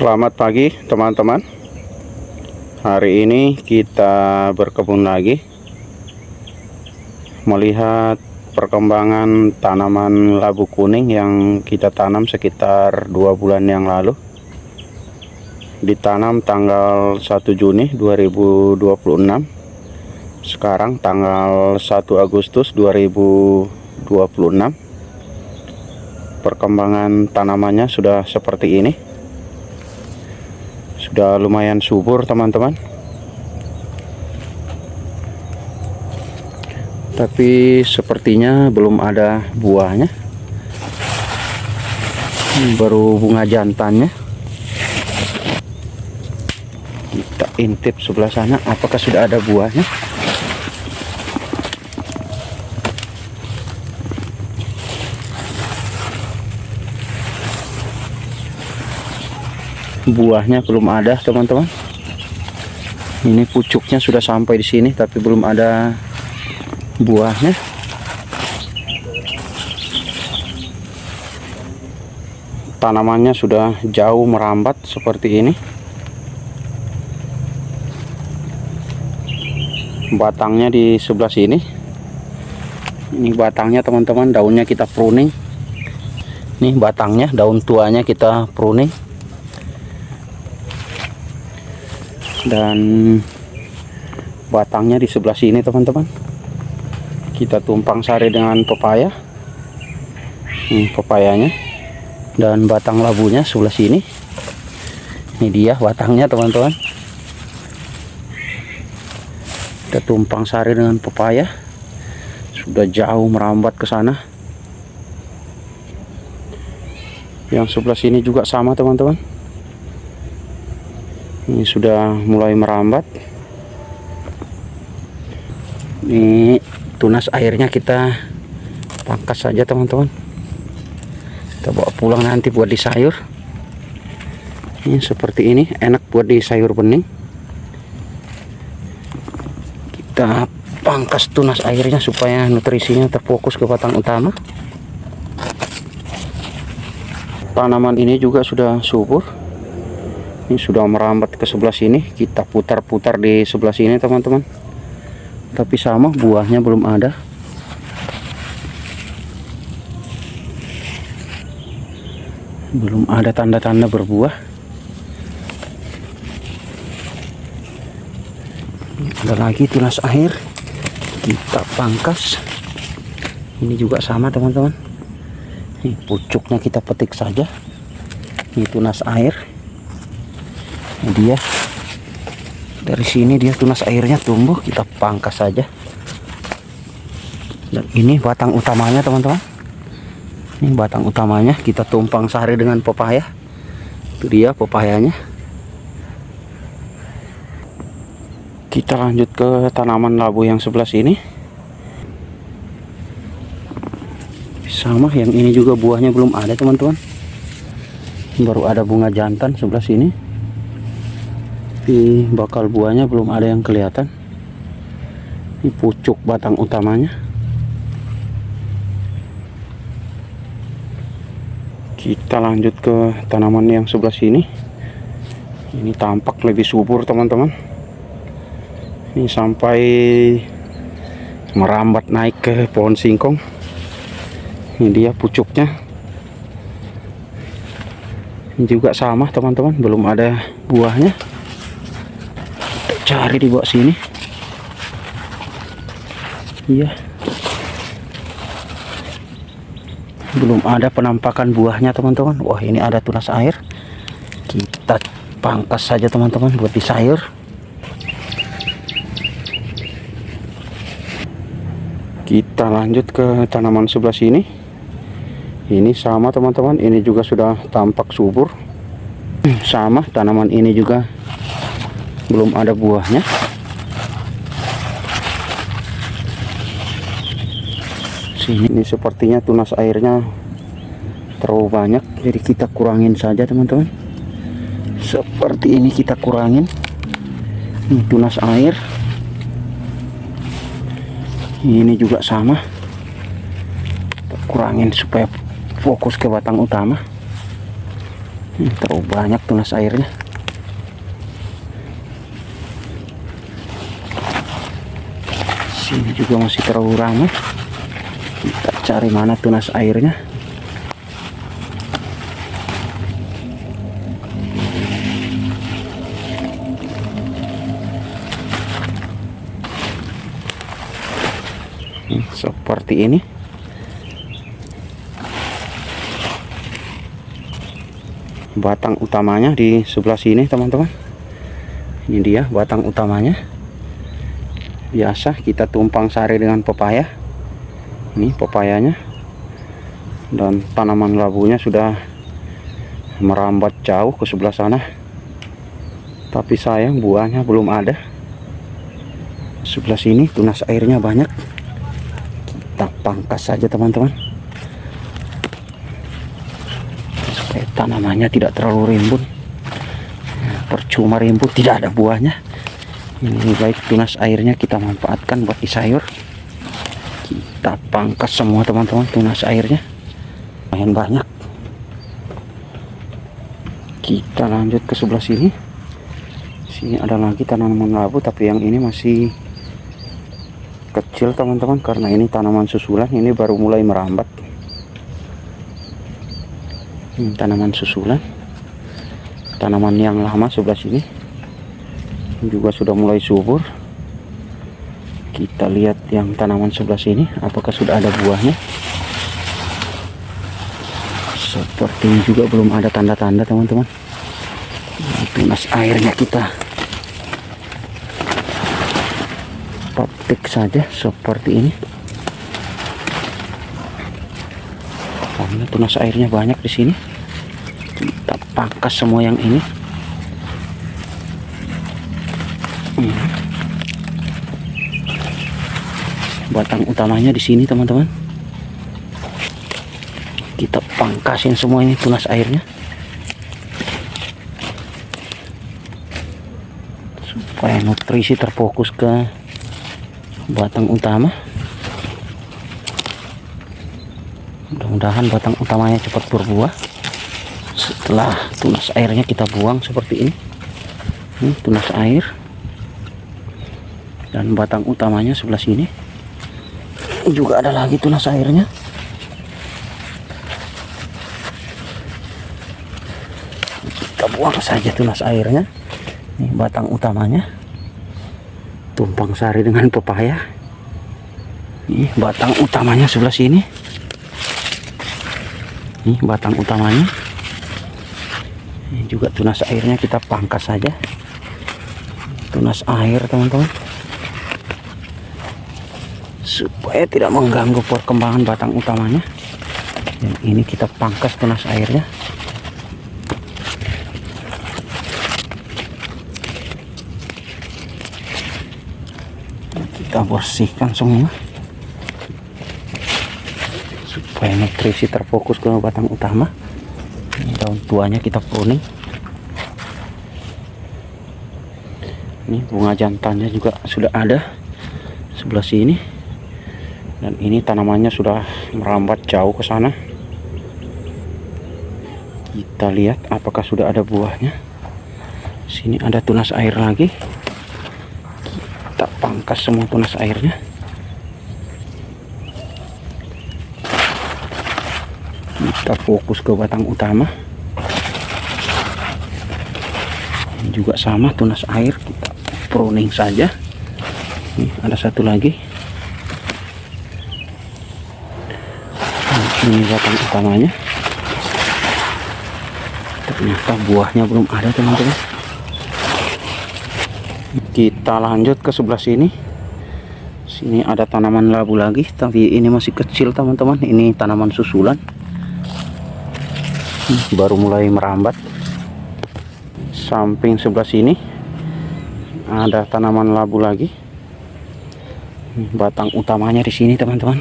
Selamat pagi teman-teman. Hari ini kita berkebun lagi, melihat perkembangan tanaman labu kuning yang kita tanam sekitar 2 bulan yang lalu. Ditanam tanggal 1 Juni 2026. Sekarang tanggal 1 Agustus 2026. Perkembangan tanamannya sudah seperti ini. Sudah lumayan subur teman-teman, tapi sepertinya belum ada buahnya. Baru bunga jantannya. Kita intip sebelah sana, apakah sudah ada buahnya. Buahnya belum ada teman-teman. Ini pucuknya sudah sampai di sini tapi belum ada buahnya. Tanamannya sudah jauh merambat seperti ini. Batangnya di sebelah sini. Ini batangnya teman-teman, daunnya kita pruning. Ini batangnya, daun tuanya kita pruning. Dan batangnya di sebelah sini teman-teman, kita tumpang sari dengan pepaya. Ini pepayanya, dan batang labunya sebelah sini. Ini dia batangnya teman-teman, kita tumpang sari dengan pepaya. Sudah jauh merambat ke sana. Yang sebelah sini juga sama teman-teman. Ini sudah mulai merambat. Ini tunas airnya kita pangkas saja teman-teman. Kita bawa pulang nanti buat di sayur. Ini seperti ini, enak buat di sayur bening. Kita pangkas tunas airnya supaya nutrisinya terfokus ke batang utama. Tanaman ini juga sudah subur. Ini sudah merambat ke sebelah sini. Kita putar-putar di sebelah sini teman-teman, tapi sama, buahnya belum ada. Belum ada tanda-tanda berbuah. Ada lagi tunas air, kita pangkas. Ini juga sama teman-teman. Ini pucuknya kita petik saja. Ini tunas air. Ini dia, dari sini dia tunas airnya tumbuh, kita pangkas saja. Dan ini batang utamanya teman-teman. Ini batang utamanya kita tumpang sari dengan pepaya. Itu dia pepayanya. Kita lanjut ke tanaman labu yang sebelah sini. Sama, yang ini juga buahnya belum ada teman-teman. Baru ada bunga jantan sebelah sini. Tapi bakal buahnya belum ada yang kelihatan. Ini pucuk batang utamanya. Kita lanjut ke tanaman yang sebelah sini. Ini tampak lebih subur teman-teman. Ini sampai merambat naik ke pohon singkong. Ini dia pucuknya. Ini juga sama teman-teman, belum ada buahnya. Cari di bawah sini. Iya, belum ada penampakan buahnya teman-teman. Wah, ini ada tunas air. Kita pangkas saja teman-teman buat di sayur. Kita lanjut ke tanaman sebelah sini. Ini sama teman-teman, ini juga sudah tampak subur. Sama, tanaman ini juga belum ada buahnya. Sini ini sepertinya tunas airnya terlalu banyak, jadi kita kurangin saja teman-teman. Seperti ini kita kurangin. Ini tunas air. Ini juga sama, kita kurangin supaya fokus ke batang utama. Terlalu banyak tunas airnya. Sini juga masih terlalu ramai. Kita cari mana tunas airnya. Seperti ini. Batang utamanya di sebelah sini teman-teman. Ini dia batang utamanya. Biasa kita tumpang sari dengan pepaya. Ini pepayanya. Dan tanaman labunya sudah merambat jauh ke sebelah sana. Tapi sayang buahnya belum ada. Sebelah sini tunas airnya banyak. Kita pangkas saja teman-teman, supaya tanamannya tidak terlalu rimbun. Percuma rimbun, tidak ada buahnya. Ini baik tunas airnya kita manfaatkan buat di sayur. Kita pangkas semua teman-teman tunas airnya. Lumayan banyak. Kita lanjut ke sebelah sini. Sini ada lagi tanaman labu, tapi yang ini masih kecil teman-teman, karena ini tanaman susulan. Ini baru mulai merambat. Ini tanaman susulan. Tanaman yang lama sebelah sini juga sudah mulai subur. Kita lihat yang tanaman sebelah sini, apakah sudah ada buahnya. Seperti ini juga belum ada tanda-tanda teman-teman. Tunas airnya kita petik saja seperti ini. Karena tunas airnya banyak di sini. Kita pangkas semua yang ini. Batang utamanya di sini teman-teman. Kita pangkasin semua ini tunas airnya, supaya nutrisi terfokus ke batang utama. Mudah-mudahan batang utamanya cepat berbuah. Setelah tunas airnya kita buang seperti ini. Ini tunas air dan batang utamanya sebelah sini. Juga ada lagi tunas airnya. Kita buang saja tunas airnya. Ini batang utamanya. Tumpang sari dengan pepaya. Ini batang utamanya sebelah sini. Ini batang utamanya. Ini juga tunas airnya kita pangkas saja. Tunas air teman-teman, supaya tidak mengganggu perkembangan batang utamanya. Dan ini kita pangkas tunas airnya. Kita bersihkan semua supaya nutrisi terfokus ke batang utama. Ini daun tuanya kita pruning. Ini bunga jantannya juga sudah ada sebelah sini. Dan ini tanamannya sudah merambat jauh ke sana. Kita lihat apakah sudah ada buahnya. Sini ada tunas air lagi. Kita pangkas semua tunas airnya. Kita fokus ke batang utama. Ini juga sama tunas air, kita pruning saja. Ini ada satu lagi. Ini batang utamanya. Ternyata buahnya belum ada teman-teman. Kita lanjut ke sebelah sini. Sini ada tanaman labu lagi, tapi ini masih kecil teman-teman. Ini tanaman susulan. Baru mulai merambat. Samping sebelah sini ada tanaman labu lagi. Batang utamanya di sini teman-teman.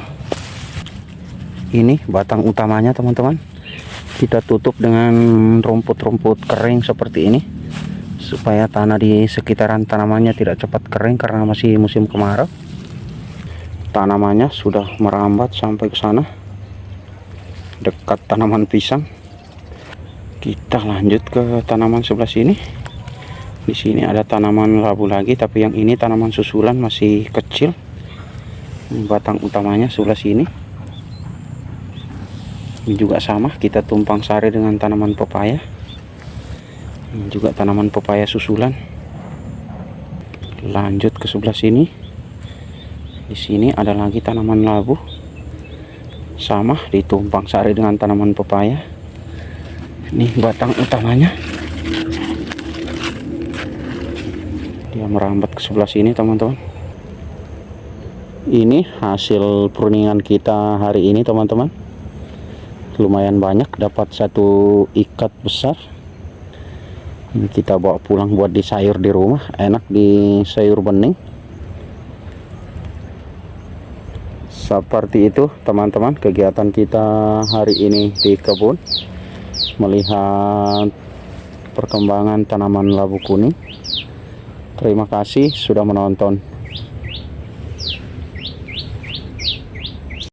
Ini batang utamanya teman-teman. Kita tutup dengan rumput-rumput kering seperti ini, supaya tanah di sekitaran tanamannya tidak cepat kering karena masih musim kemarau. Tanamannya sudah merambat sampai ke sana, dekat tanaman pisang. Kita lanjut ke tanaman sebelah sini. Di sini ada tanaman labu lagi, tapi yang ini tanaman susulan, masih kecil. Ini batang utamanya sebelah sini. Ini juga sama, kita tumpang sari dengan tanaman pepaya. Ini juga tanaman pepaya susulan. Lanjut ke sebelah sini. Di sini ada lagi tanaman labu. Sama, ditumpang sari dengan tanaman pepaya. Ini batang utamanya. Dia merambat ke sebelah sini, teman-teman. Ini hasil pruningan kita hari ini, teman-teman. Lumayan banyak, dapat satu ikat besar. Ini kita bawa pulang buat di sayur di rumah, enak di sayur bening. Seperti itu, teman-teman, kegiatan kita hari ini di kebun, melihat perkembangan tanaman labu kuning. Terima kasih sudah menonton.